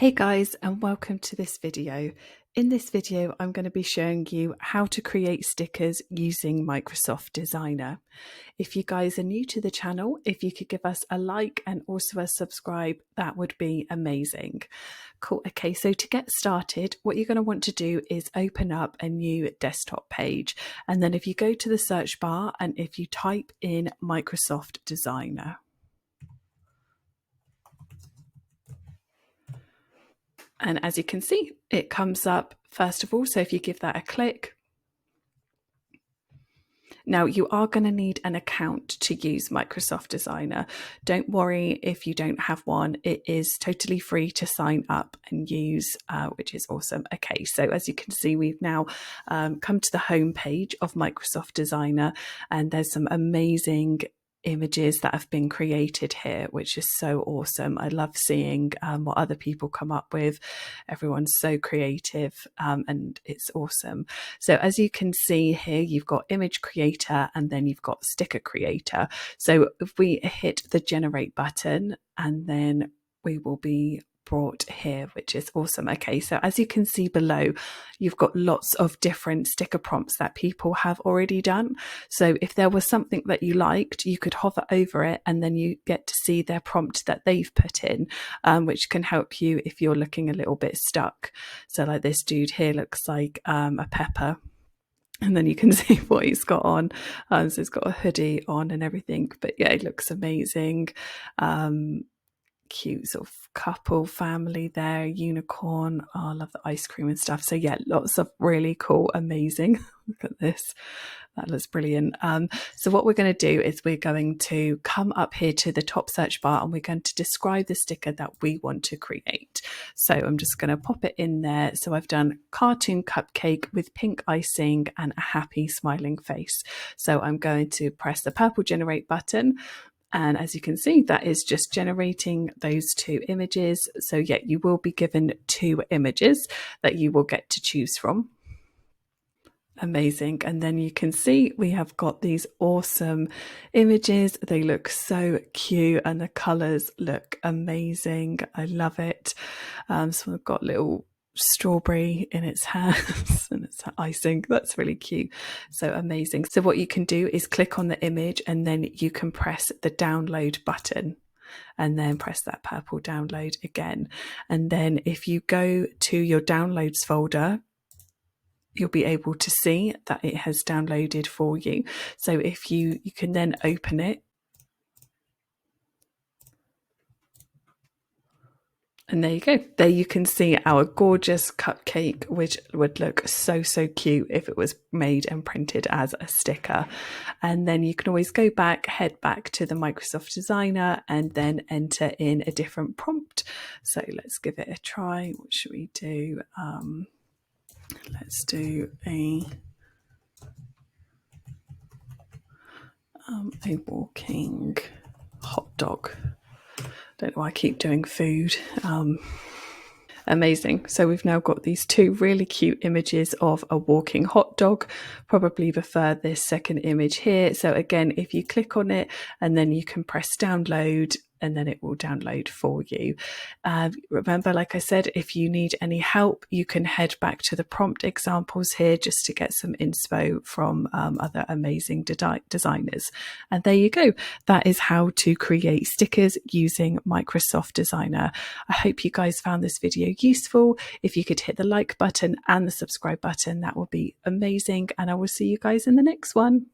Hey guys, and welcome to this video. In this video, I'm going to be showing you how to create stickers using Microsoft Designer. If you guys are new to the channel, if you could give us a like and also a subscribe, that would be amazing. Cool. Okay, so to get started, what you're going to want to do is open up a new desktop page. And then if you go to the search bar and if you type in Microsoft Designer. And as you can see, it comes up first of all. So if you give that a click. Now you are going to need an account to use Microsoft Designer. Don't worry if you don't have one. It is totally free to sign up and use, which is awesome. Okay, so as you can see, we've now come to the home page of Microsoft Designer, and there's some amazing images that have been created here, which is so awesome. I love seeing what other people come up with. Everyone's so creative and it's awesome. So as you can see here, you've got image creator and then you've got sticker creator. So if we hit the generate button, and then we will be brought here, which is awesome. Okay, so as you can see below, you've got lots of different sticker prompts that people have already done. So if there was something that you liked, you could hover over it and then you get to see their prompt that they've put in, which can help you if you're looking a little bit stuck. So like this dude here looks like a pepper. And then you can see what he's got on. So he's got a hoodie on and everything. But yeah, it looks amazing. Cute sort of couple family there, unicorn. Oh, I love the ice cream and stuff. So yeah, lots of really cool, amazing. Look at this. That looks brilliant. So what we're going to do is we're going to come up here to the top search bar and we're going to describe the sticker that we want to create. So I'm just going to pop it in there. So I've done cartoon cupcake with pink icing and a happy smiling face. So I'm going to press the purple generate button. And as you can see, that is just generating those two images. So yeah, you will be given two images that you will get to choose from. Amazing. And then you can see we have got these awesome images. They look so cute and the colors look amazing. I love it. So we've got little strawberry in its hands and it's icing. That's really cute. So amazing. So what you can do is click on the image and then you can press the download button and then press that purple download again. And then if you go to your downloads folder, you'll be able to see that it has downloaded for you. So if you can then open it. And there you go. There you can see our gorgeous cupcake, which would look so, so cute if it was made and printed as a sticker. And then you can always go back, head back to the Microsoft Designer and then enter in a different prompt. So let's give it a try. What should we do? Let's do a walking hot dog. Don't know why I keep doing food. Amazing. So we've now got these two really cute images of a walking hot dog. Probably prefer this second image here. So again, if you click on it and then you can press download and then it will download for you. Remember, like I said, if you need any help, you can head back to the prompt examples here just to get some inspo from other amazing designers. And there you go. That is how to create stickers using Microsoft Designer. I hope you guys found this video useful. If you could hit the like button and the subscribe button, that would be amazing. And I will see you guys in the next one.